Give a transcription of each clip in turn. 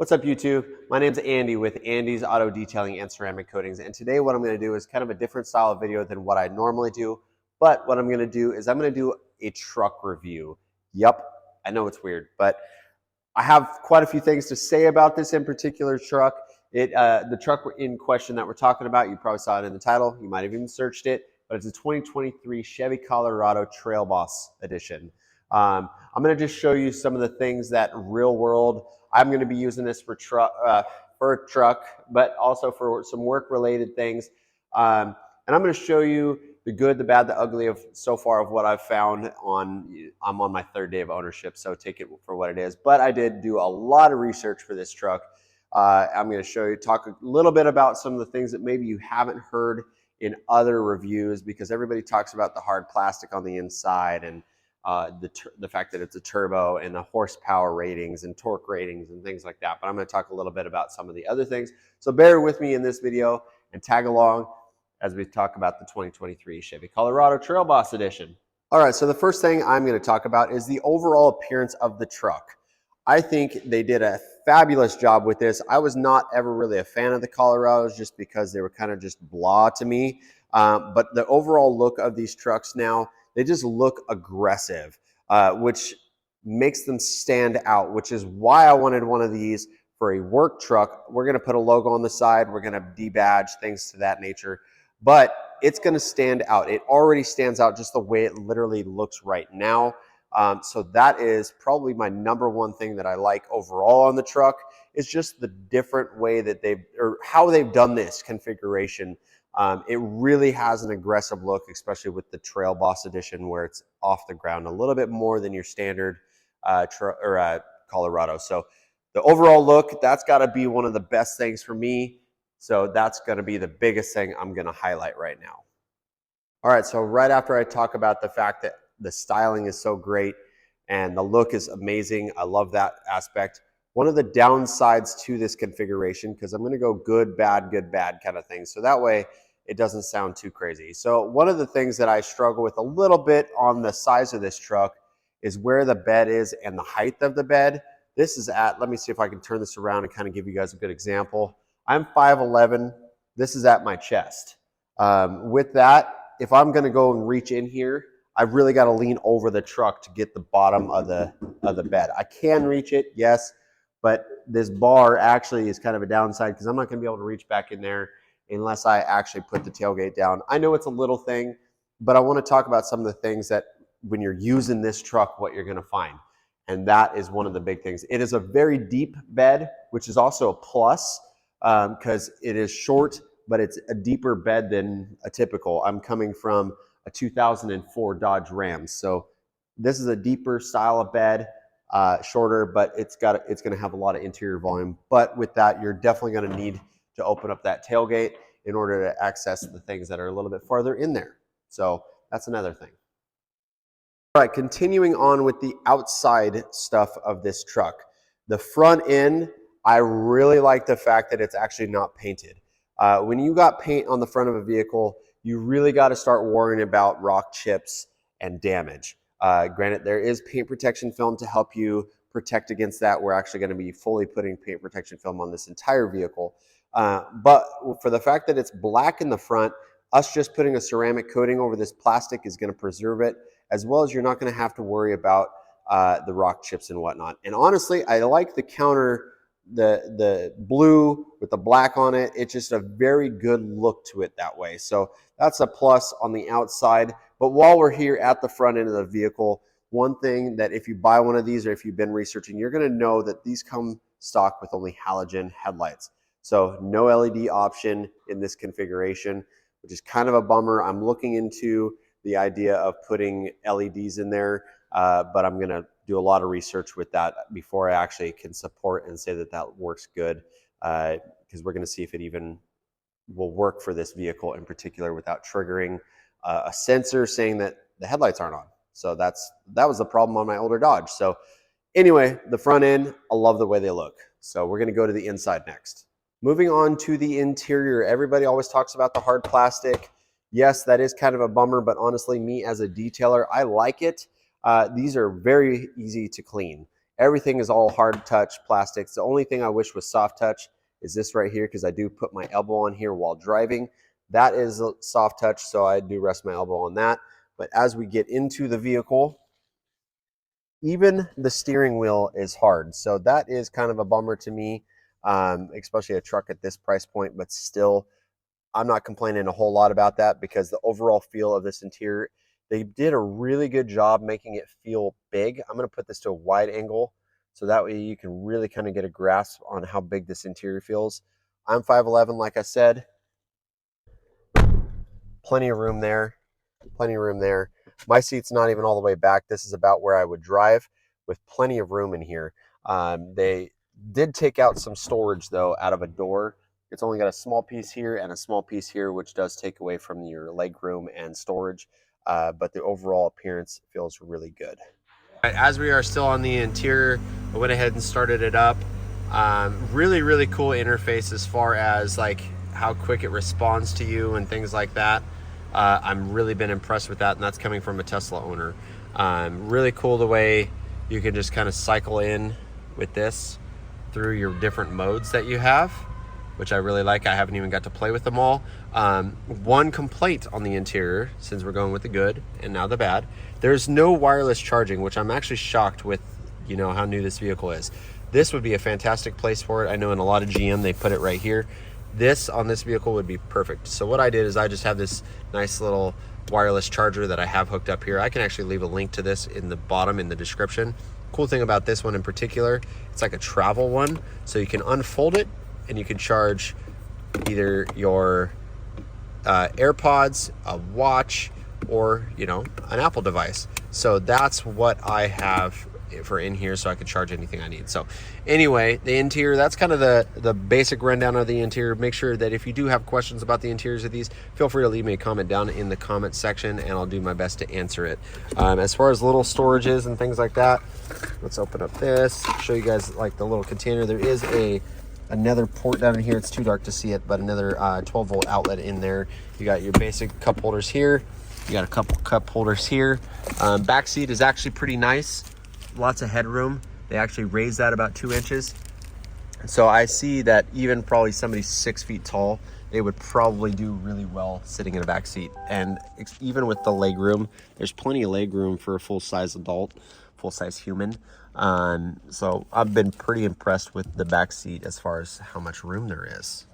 What's up, YouTube? My name's Andy with Andy's Auto Detailing and Ceramic Coatings, and today what I'm going to do is kind of a different style of video than what I normally do, but what I'm going to do is I'm going to do a truck review. Yep, I know it's weird, but I have quite a few things to say about this in particular truck. The truck in question that we're talking about, you probably saw it in the title, you might have even searched it, but it's a 2023 Chevy Colorado Trail Boss Edition. I'm going to just show you some of the things that real world. I'm going to be using this for a truck, but also for some work related things. And I'm going to show you the good, the bad, the ugly of so far of what I've found I'm on my third day of ownership, so take it for what it is. But I did do a lot of research for this truck. I'm going to talk a little bit about some of the things that maybe you haven't heard in other reviews, because everybody talks about the hard plastic on the inside and the fact that it's a turbo and the horsepower ratings and torque ratings and things like that. But I'm going to talk a little bit about some of the other things. So bear with me in this video and tag along as we talk about the 2023 Chevy Colorado Trail Boss Edition. All right, so the first thing I'm going to talk about is the overall appearance of the truck. I think they did a fabulous job with this. I was not ever really a fan of the Colorados just because they were kind of just blah to me. But the overall look of these trucks now, they just look aggressive, which makes them stand out, which is why I wanted one of these for a work truck. We're going to put a logo on the side. We're going to debadge, things to that nature. But it's going to stand out. It already stands out just the way it literally looks right now. So that is probably my number one thing that I like overall on the truck, is just the different way that how they've done this configuration. It really has an aggressive look, especially with the Trail Boss Edition, where it's off the ground a little bit more than your standard Colorado. So the overall look, that's got to be one of the best things for me. So that's going to be the biggest thing I'm going to highlight right now. All right, so right after I talk about the fact that the styling is so great and the look is amazing, I love that aspect. One of the downsides to this configuration, because I'm going to go good, bad kind of thing, so that way it doesn't sound too crazy. So one of the things that I struggle with a little bit on the size of this truck is where the bed is and the height of the bed. This is at, let me see if I can turn this around and kind of give you guys a good example. I'm 5'11". This is at my chest. With that, if I'm going to go and reach in here, I've really got to lean over the truck to get the bottom of the bed. I can reach it, yes, but this bar actually is kind of a downside because I'm not going to be able to reach back in there unless I actually put the tailgate down. I know it's a little thing, but I want to talk about some of the things that when you're using this truck, what you're going to find. And that is one of the big things. It is a very deep bed, which is also a plus because it is short, but it's a deeper bed than a typical. I'm coming from a 2004 Dodge Ram, so this is a deeper style of bed, shorter, but it's going to have a lot of interior volume. But with that, you're definitely going to need to open up that tailgate in order to access the things that are a little bit farther in there. So that's another thing. All right, continuing on with the outside stuff of this truck. The front end, I really like the fact that it's actually not painted. When you got paint on the front of a vehicle, you really got to start worrying about rock chips and damage. Granted, there is paint protection film to help you protect against that. We're actually going to be fully putting paint protection film on this entire vehicle. But for the fact that it's black in the front, us just putting a ceramic coating over this plastic is going to preserve it, as well as you're not going to have to worry about the rock chips and whatnot. And honestly, I like the counter, the blue with the black on it. It's just a very good look to it that way. So that's a plus on the outside. But while we're here at the front end of the vehicle, one thing that if you buy one of these or if you've been researching, you're going to know that these come stock with only halogen headlights. So no LED option in this configuration, which is kind of a bummer. I'm looking into the idea of putting LEDs in there, but I'm going to do a lot of research with that before I actually can support and say that that works good, because we're going to see if it even will work for this vehicle in particular without triggering a sensor saying that the headlights aren't on. So that was the problem on my older Dodge. So anyway, the front end, I love the way they look. So we're going to go to the inside next. Moving on to the interior, everybody always talks about the hard plastic. Yes, that is kind of a bummer, but honestly, me as a detailer, I like it. These are very easy to clean. Everything is all hard touch plastics. The only thing I wish was soft touch is this right here, because I do put my elbow on here while driving. That is a soft touch, so I do rest my elbow on that. But as we get into the vehicle, even the steering wheel is hard. So that is kind of a bummer to me, especially a truck at this price point, but still, I'm not complaining a whole lot about that because the overall feel of this interior, they did a really good job making it feel big. I'm going to put this to a wide angle so that way you can really kind of get a grasp on how big this interior feels. I'm 5'11", like I said. Plenty of room there. Plenty of room there. My seat's not even all the way back. This is about where I would drive with plenty of room in here. They did take out some storage, though, out of a door. It's only got a small piece here and a small piece here, which does take away from your leg room and storage. But the overall appearance feels really good. As we are still on the interior, I went ahead and started it up. Really, really cool interface as far as like how quick it responds to you and things like that. I'm really been impressed with that, and that's coming from a Tesla owner. Really cool the way you can just kind of cycle in with this through your different modes that you have, which I really like. I haven't even got to play with them all. One complaint on the interior, since we're going with the good and now the bad, there's no wireless charging, which I'm actually shocked with, you know, how new this vehicle is. This would be a fantastic place for it. I know in a lot of GM, they put it right here. This on this vehicle would be perfect. So what I did is I just have this nice little wireless charger that I have hooked up here. I can actually leave a link to this in the bottom in the description. Cool thing about this one in particular, it's like a travel one. So you can unfold it and you can charge either your AirPods, a watch, or, you know, an Apple device. So that's what I have for in here, so I could charge anything I need. So anyway, the interior, that's kind of the basic rundown of the interior. Make sure that if you do have questions about the interiors of these, feel free to leave me a comment down in the comment section and I'll do my best to answer it. As far as little storages and things like that, let's open up this, show you guys like the little container. There is another port down in here. It's too dark to see it, but another 12 volt outlet in there. You got your basic cup holders here. You got a couple cup holders here. Back seat is actually pretty nice. Lots of headroom. They actually raised that about 2 inches. So I see that even probably somebody 6 feet tall, they would probably do really well sitting in a back seat. And even with the leg room, there's plenty of leg room for a full-size adult, full-size human. So I've been pretty impressed with the back seat as far as how much room there is.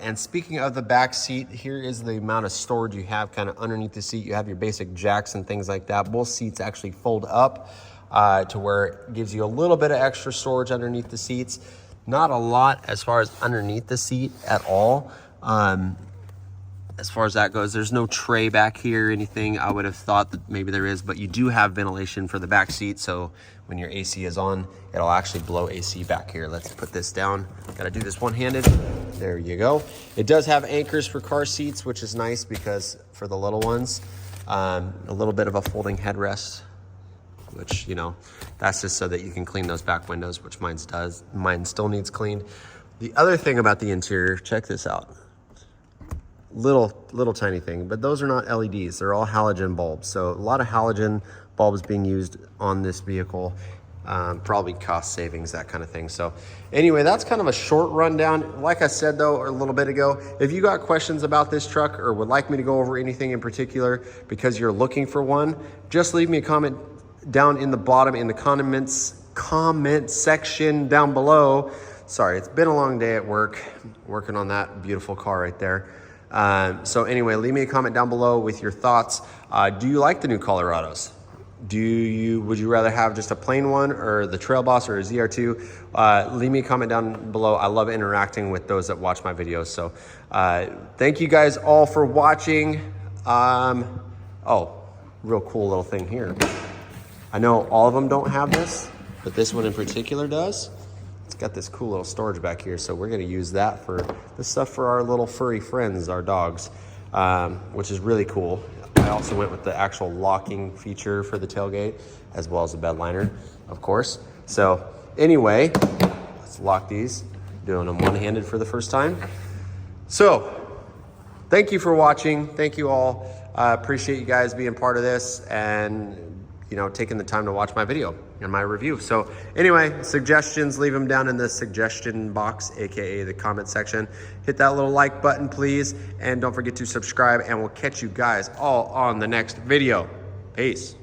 And speaking of the back seat, here is the amount of storage you have kind of underneath the seat. You have your basic jacks and things like that. Both seats actually fold up to where it gives you a little bit of extra storage underneath the seats. Not a lot as far as underneath the seat at all. As far as that goes, there's no tray back here or anything. I would have thought that maybe there is, but you do have ventilation for the back seat. So when your AC is on, it'll actually blow AC back here. Let's put this down. Gotta do this one-handed. There you go. It does have anchors for car seats, which is nice because for the little ones, a little bit of a folding headrest, which, you know, that's just so that you can clean those back windows, which mine does. Mine still needs cleaned. The other thing about the interior, check this out. Little tiny thing, but those are not LEDs. They're all halogen bulbs. So a lot of halogen bulbs being used on this vehicle, probably cost savings, that kind of thing. So anyway, that's kind of a short rundown. Like I said, though, a little bit ago, if you got questions about this truck or would like me to go over anything in particular because you're looking for one, just leave me a comment down in the bottom in the comment section down below. Sorry, it's been a long day at work, working on that beautiful car right there. So anyway, leave me a comment down below with your thoughts. Do you like the new Colorados? Would you rather have just a plain one or the Trail Boss or a ZR2? Leave me a comment down below. I love interacting with those that watch my videos. So thank you guys all for watching. Oh, real cool little thing here. I know all of them don't have this, but this one in particular does. It's got this cool little storage back here, so we're gonna use that for the stuff for our little furry friends, our dogs, which is really cool. I also went with the actual locking feature for the tailgate, as well as the bed liner, of course. So anyway, let's lock these, doing them one-handed for the first time. So thank you for watching. Thank you all. Appreciate you guys being part of this, and taking the time to watch my video and my review. So anyway, suggestions, leave them down in the suggestion box, AKA the comment section. Hit that little like button, please. And don't forget to subscribe, and we'll catch you guys all on the next video. Peace.